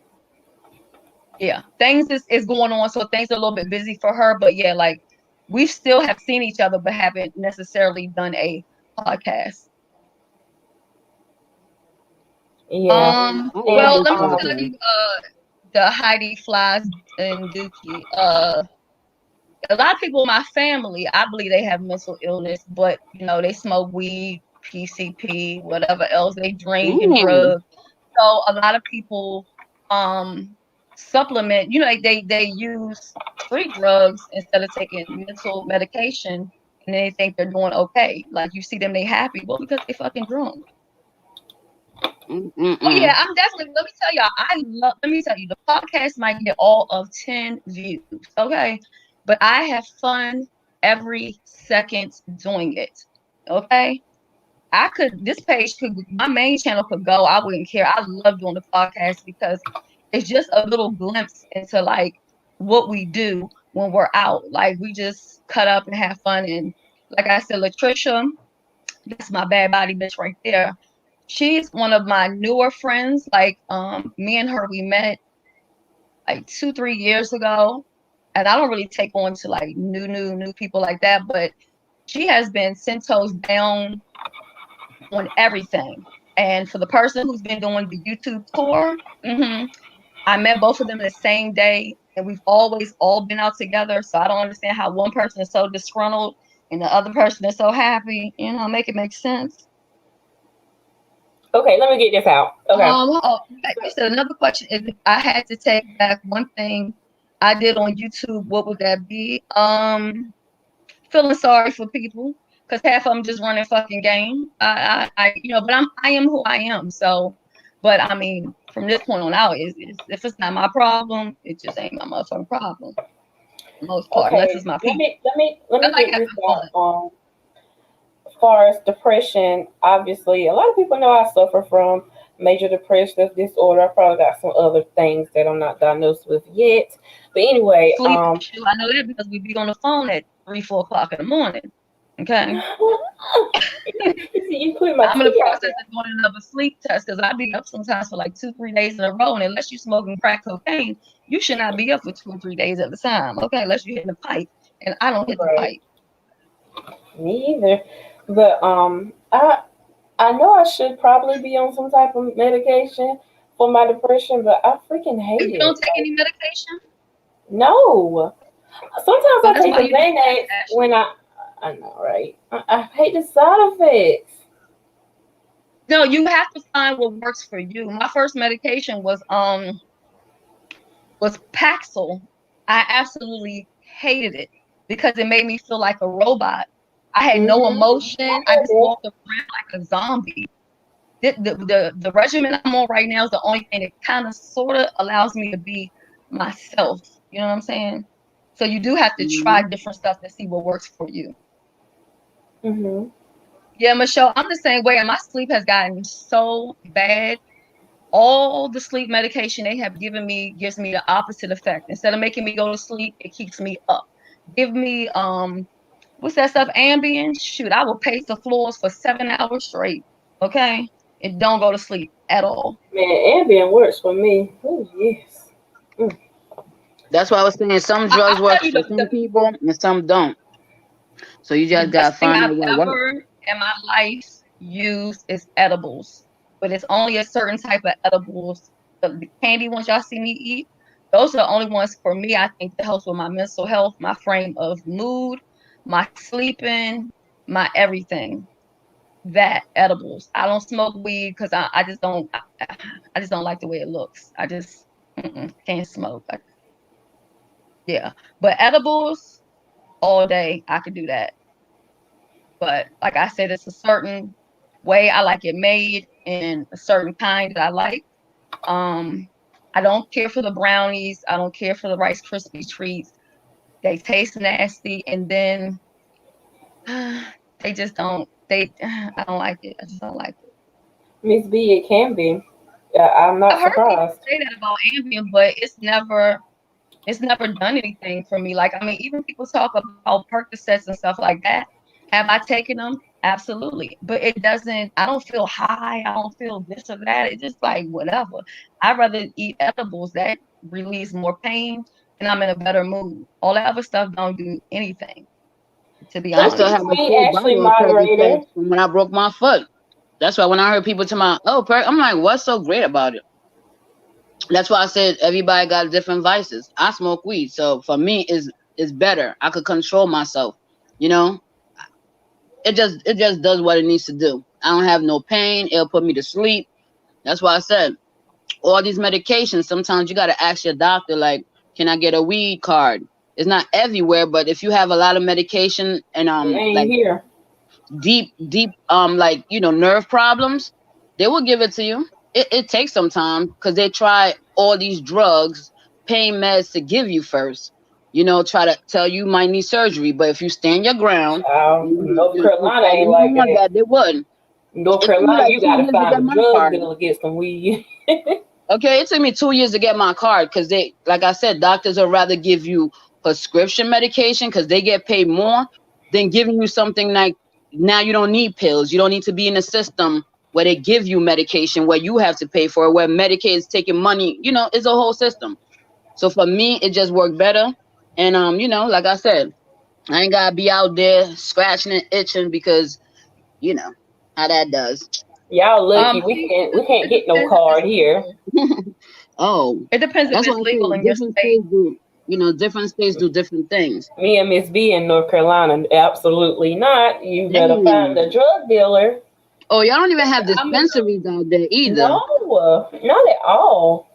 yeah, things is going on, so things are a little bit busy for her. But yeah, like we still have seen each other, but haven't necessarily done a podcast. Yeah. Well, let me tell you, the Heidi Flies and Dookie. A lot of people in my family, I believe they have mental illness, but they smoke weed, PCP, whatever else they drink and drugs. So a lot of people supplement, you know, like they use street drugs instead of taking mental medication, and they think they're doing okay. Like you see them, they happy. Well, because they fucking drunk. Oh yeah, I'm definitely. Let me tell y'all, Let me tell you, the podcast might get all of 10 views, okay, but I have fun every second doing it. Okay, this page could, my main channel could go. I wouldn't care. I love doing the podcast because it's just a little glimpse into like what we do when we're out. Like we just cut up and have fun. And like I said, Latricia, that's my bad body bitch right there. She's one of my newer friends. Like me and her, we met like 2-3 years ago. And I don't really take on to like new people like that, but she has been 10 toes down on everything. And for the person who's been doing the YouTube tour, I met both of them the same day, and we've always all been out together. So I don't understand how one person is so disgruntled and the other person is so happy. You know, make it make sense. Okay, let me get this out. Okay. You said another question is, if I had to take back one thing I did on YouTube, what would that be? Feeling sorry for people, because half of them just running fucking game. But I am who I am. So, but I mean, from this point on out, if it's not my problem, it just ain't my motherfucking problem. For the most part, unless it's my people. Let me get this out. As far as depression, obviously, a lot of people know I suffer from major depressive disorder. I probably got some other things that I'm not diagnosed with yet. But anyway, sleep issue. I know that because we be on the phone at 3-4 o'clock in the morning. Okay. You put my I'm in the process of doing another sleep test because I be up sometimes for like 2-3 days in a row. And unless you're smoking crack cocaine, you should not be up for 2 or 3 days at a time. Okay, unless you're hitting the pipe. And I don't hit the pipe. Me either. But I know I should probably be on some type of medication for my depression, but I freaking hate it. You don't take any medication? No. Sometimes I take the Xanax when I know, right? I hate the side effects. No, you have to find what works for you. My first medication was Paxil. I absolutely hated it because it made me feel like a robot. I had no emotion. I just walked around like a zombie. The regimen I'm on right now is the only thing that kind of sort of allows me to be myself. You know what I'm saying? So you do have to try different stuff to see what works for you. Yeah, Michelle, I'm the same way. And my sleep has gotten so bad. All the sleep medication they have given me gives me the opposite effect. Instead of making me go to sleep, it keeps me up. Give me what's that stuff? Ambien? Shoot, I will pace the floors for 7 hours straight. Okay? And don't go to sleep at all. Man, Ambien works for me. Oh, yes. That's why I was saying some drugs work for some people and some don't. So you just gotta find out what works. In my life used is edibles, but it's only a certain type of edibles. The candy ones y'all see me eat, those are the only ones for me. I think that helps with my mental health, my frame of mood, my sleeping, my everything. That edibles. I don't smoke weed because I just don't like the way it looks. I just can't smoke. Yeah, but edibles all day, I could do that. But like I said, it's a certain way I like it made and a certain kind that I like. I don't care for the brownies. I don't care for the Rice Krispie treats. They taste nasty, and then they just don't. I don't like it. I just don't like it. Miss B, it can be. I'm not surprised. Say that about Ambien, but it's never done anything for me. Like, I mean, even people talk about Percocets and stuff like that. Have I taken them? Absolutely. But it doesn't, I don't feel high. I don't feel this or that. It's just like whatever. I'd rather eat edibles that release more pain and I'm in a better mood. All that other stuff don't do anything, to be honest. I still have a when I broke my foot. That's why when I heard people talking about, I'm like, what's so great about it? That's why I said everybody got different vices. I smoke weed, so for me, it's better. I could control myself. You know, it just does what it needs to do. I don't have no pain. It'll put me to sleep. That's why I said all these medications, sometimes you got to ask your doctor, like, can I get a weed card? It's not everywhere, but if you have a lot of medication and It ain't like here. deep like, you know, nerve problems, they will give it to you. It takes some time because they try all these drugs, pain meds to give you first, you know, try to tell you might need surgery, but if you stand your ground, North you Carolina tell ain't them you like want that. that, they would. North It took me Carolina, like you 2 gotta years to find get a my drug card. dealer to get some weed. Okay, it took me 2 years to get my card because they, like I said, doctors would rather give you prescription medication because they get paid more than giving you something like, now you don't need pills. You don't need to be in a system where they give you medication where you have to pay for it, where Medicaid is taking money. You know, it's a whole system. So for me, it just worked better. And you know, like I said, I ain't gotta be out there scratching and itching because you know how that does. Y'all lucky. We can't It get no depends if card it's here. legal. Oh, It depends if that's why it's I say legal in your different state. states do, you know, different states do different things. Me and Miss B in North Carolina, absolutely not. You better find a Dang. drug dealer. Oh, y'all don't even have I'm in dispensaries out there either. No, not at all.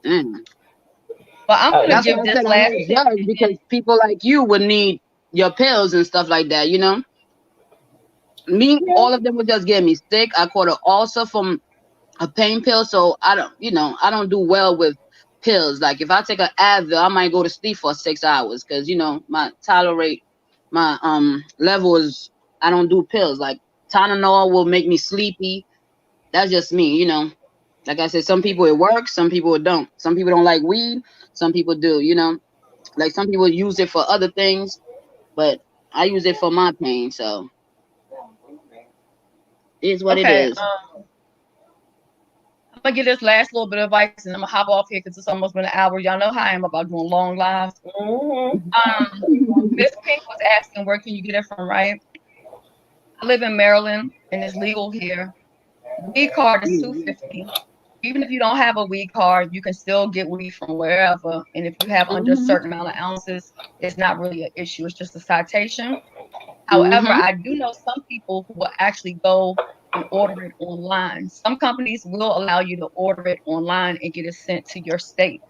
Mm. Well, I'm gonna That's You give why I this said I last might tip, judge and because people like you would need your pills and stuff like that, you know? Me, yeah, all of them would just get me sick. I caught an ulcer from a pain pill, so I don't, you know, I don't do well with pills. Like if I take an Advil, I might go to sleep for 6 hours because you know my level is. I don't do pills. Like Tylenol will make me sleepy. That's just me, you know. Like I said, some people it works, some people it don't. Some people don't like weed, some people do, you know. Like some people use it for other things, but I use it for my pain, so it is what it okay, is. I'm gonna give this last little bit of advice, and I'm gonna hop off here because it's almost been an hour. Y'all know how I am about doing long lives. hmm Miss Pink was asking where can you get it from, right? I live in Maryland, and it's legal here. The weed card is $2.50. Even if you don't have a weed card, you can still get weed from wherever. And if you have under a Mm-hmm. certain amount of ounces, it's not really an issue. It's just a citation. However, Mm-hmm. I do know some people who will actually go and order it online. Some companies will allow you to order it online and get it sent to your state,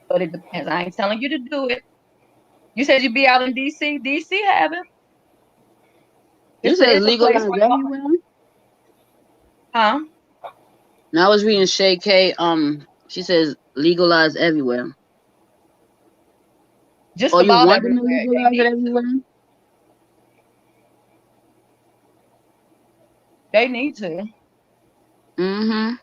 but it depends. I ain't telling you to do it. You said you'd be out in DC. DC have it. You said It's a place legalized where they offer, everywhere? huh? Now I was reading Shay K. She says legalized everywhere. Just Oh, you about want them to everywhere. They legalize it need to. everywhere? They need to. Mm-hmm.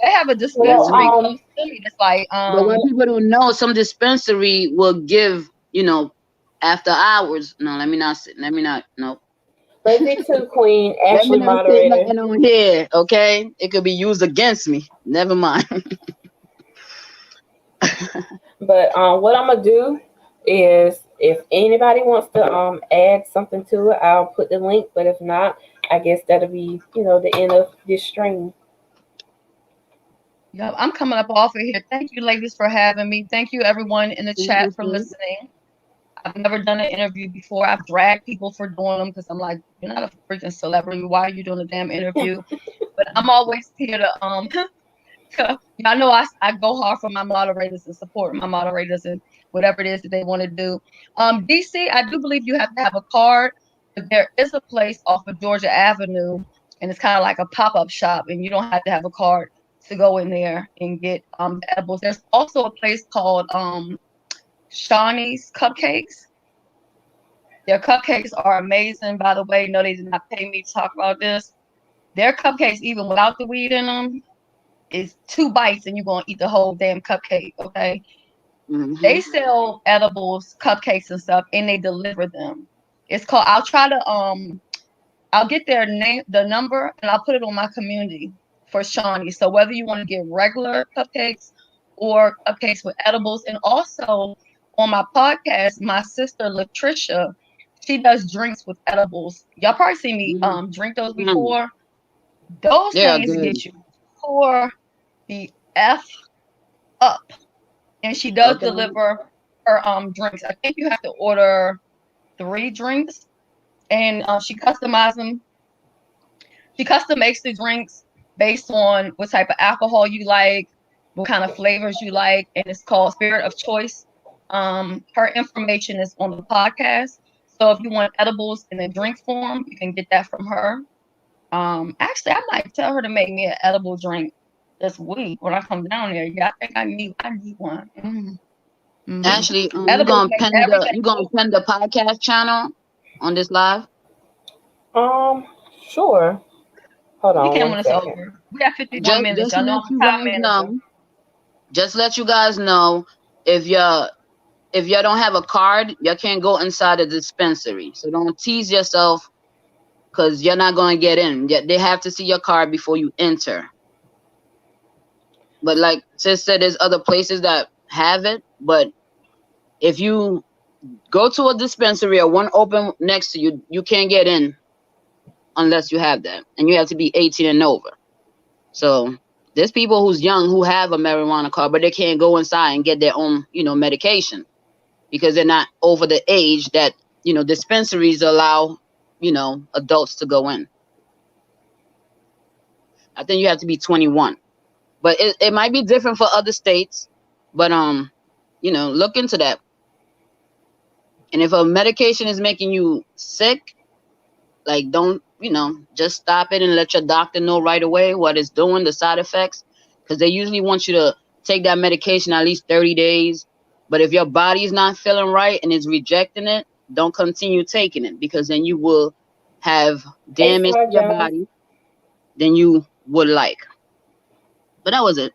They have a Well, dispensary close to me that's like But what people don't know, some dispensary will give, you know, after hours. No, let me not say, let me not, no. Lady Two Queen, Let me Ashley not say moderator. nothing on here, okay? It could be used against me. Never mind. But what I'm gonna do is, if anybody wants to add something to it, I'll put the link. But if not, I guess that'll be the end of this stream. yeah, I'm coming up off of here. Thank you, ladies, for having me. Thank you, everyone in the Thank chat, you, for sis. listening. I've never done an interview before. I've dragged people for doing them because I'm like, you're not a freaking celebrity. Why are you doing a damn interview? But I'm always here to y'all know I go hard for my moderators and support my moderators and whatever it is that they want to do. DC, I do believe you have to have a card, but there is a place off of Georgia Avenue, and it's kind of like a pop-up shop, and you don't have to have a card to go in there and get the edibles. There's also a place called Shawnee's Cupcakes. Their cupcakes are amazing, by the way. No, they did not pay me to talk about this. Their cupcakes, even without the weed in them, is 2 bites and you're gonna eat the whole damn cupcake. Okay. Mm-hmm. They sell edibles, cupcakes and stuff, and they deliver them. It's called, I'll get their name, the number, and I'll put it on my community for Shawnee. So whether you want to get regular cupcakes or cupcakes with edibles, and also on my podcast, my sister Latricia, she does drinks with edibles. Y'all probably see me drink those before. Those Yeah, things good. get you for the F up. And she does Okay. deliver her drinks. I think you have to order 3 drinks, and she customizes them. She custom makes the drinks based on what type of alcohol you like, what kind of flavors you like, and it's called Spirit of Choice. Her information is on the podcast. So if you want edibles in a drink form, you can get that from her. Actually, I might tell her to make me an edible drink this week when I come down there. Yeah, I think I need one. Actually, Edibles make everything. you gonna pin the podcast channel on this live? Sure. Hold We on can one when it's second. over. We got 51 Just minutes. just Y'all know let I'm you a time guys manager. know. Just let you guys know if you don't have a card, you can't go inside the dispensary. So don't tease yourself because you're not gonna get in. They have to see your card before you enter. But like Sis said, there's other places that have it. But if you go to a dispensary or one open next to you, you can't get in unless you have that, and you have to be 18 and over. So there's people who's young who have a marijuana card, but they can't go inside and get their own, medication because they're not over the age that, dispensaries allow, adults to go in. I think you have to be 21, but it might be different for other states, but, look into that. And if a medication is making you sick, like don't, just stop it and let your doctor know right away what it's doing, the side effects, because they usually want you to take that medication at least 30 days. But if your body is not feeling right and is rejecting it, don't continue taking it, because then you will have damage to your body than you would like. But that was it.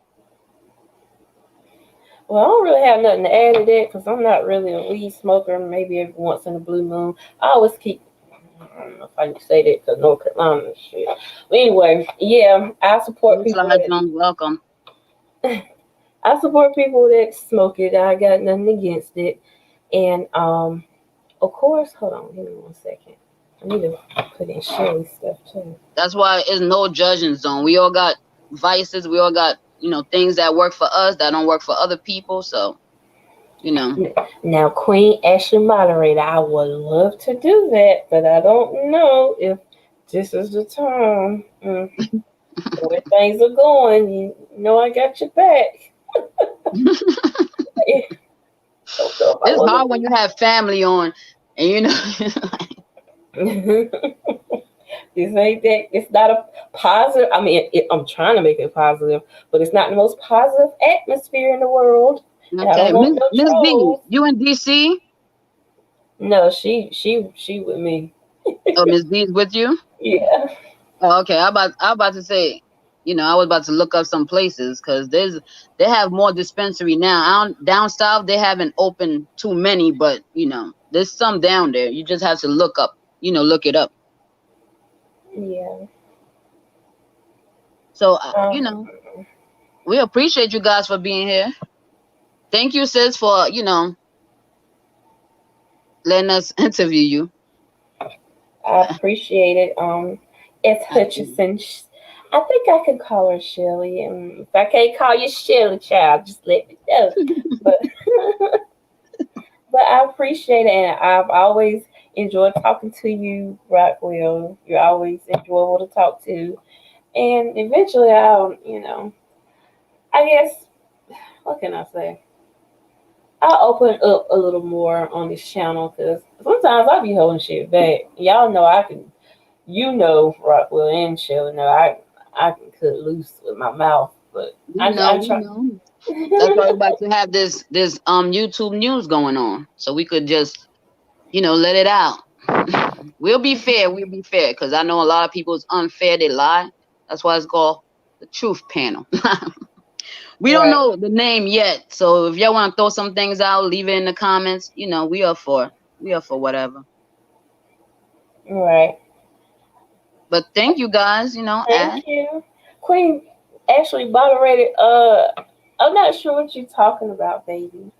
Well, I don't really have nothing to add to that because I'm not really a weed smoker. Maybe every once in a blue moon. I always keep, I don't know if I can say that because North Carolina and shit. But anyway, yeah, I support people. Welcome. I support people that smoke it. I got nothing against it. And of course, hold on, give me 1 second. I need to put in Shelly stuff too. That's why it's no judging zone. We all got vices. We all got, things that work for us that don't work for other people. So, Now, Queen Ashley Moderator, I would love to do that, but I don't know if this is the time. Where things are going, you know I got your back. It's hard when you have family on, and This ain't that. It's not a positive. I mean, I'm trying to make it positive, but it's not the most positive atmosphere in the world. Okay, Miss B, you in DC? No, she with me. Oh, Miss B is with you? Yeah. Oh, okay. I about to say, I was about to look up some places because they have more dispensary now. Down south they haven't opened too many, but there's some down there. You just have to look it up. Yeah. So we appreciate you guys for being here. Thank you, sis, for letting us interview you. I appreciate it. It's Hutchinson. I think I could call her Shelly. And if I can't call you Shelly, child, just let me know. But I appreciate it, and I've always enjoyed talking to you, Rockwell. You're always enjoyable to talk to. And eventually I guess, what can I say? I'll open up a little more on this channel because sometimes I be holding shit back. Y'all know I can, Rockwell and Shelly know I can cut loose with my mouth, but I try. That's why we're about to have this YouTube news going on, so we could just let it out. We'll be fair because I know a lot of people is unfair, they lie. That's why it's called the Truth Panel. We don't know the name yet, so if y'all want to throw some things out, leave it in the comments. We are for whatever. Right. But thank you guys. Thank you, Queen Ashley moderated. I'm not sure what you're talking about, baby.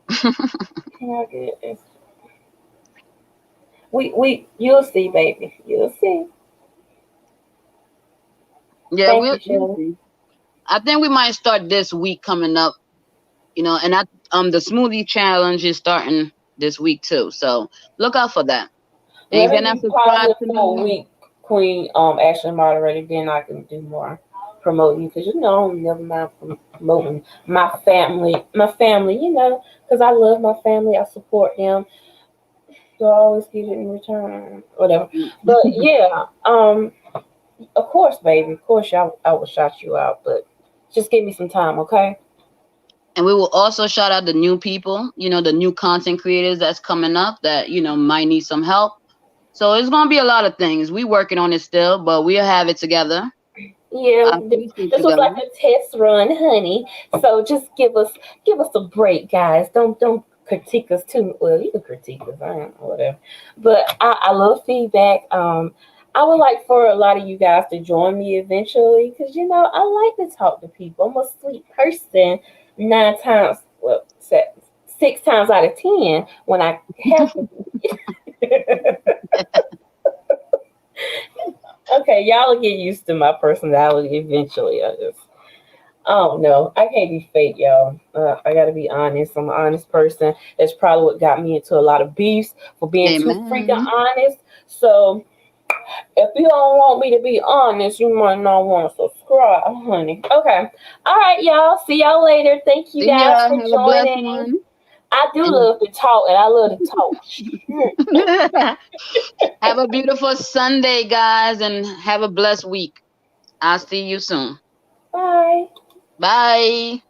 Can I get this? You'll see, baby. You'll see. Yeah, we'll see. I think we might start this week coming up, and the smoothie challenge is starting this week too. So look out for that. And Let me be positive for a week, Queen Ashley moderator. Then I can do more. promoting because I don't never mind promoting my family. Because I love my family. I support them. So I always get it in return, whatever. But yeah, of course, baby, of course, I will shout you out, but just give me some time, okay? And we will also shout out the new people, the new content creators that's coming up that, might need some help. So it's going to be a lot of things. We working on it still, but we'll have it together. Yeah, this was like a test run, honey. So just give us a break, guys. Don't critique us too. Well, you can critique us, I don't know, whatever. But I love feedback. I would like for a lot of you guys to join me eventually because I like to talk to people. I'm a sweet person. 9 times, well, 6 times out of 10 when I have to. Okay, y'all will get used to my personality eventually. I don't know. I can't be fake, y'all. I gotta be honest. I'm an honest person. That's probably what got me into a lot of beefs for being too freaking honest. So if you don't want me to be honest, you might not want to subscribe, honey. Okay. All right, y'all. See y'all later. Thank you guys for joining. I do love to talk, and I love to talk. Have a beautiful Sunday, guys, and have a blessed week. I'll see you soon. Bye. Bye.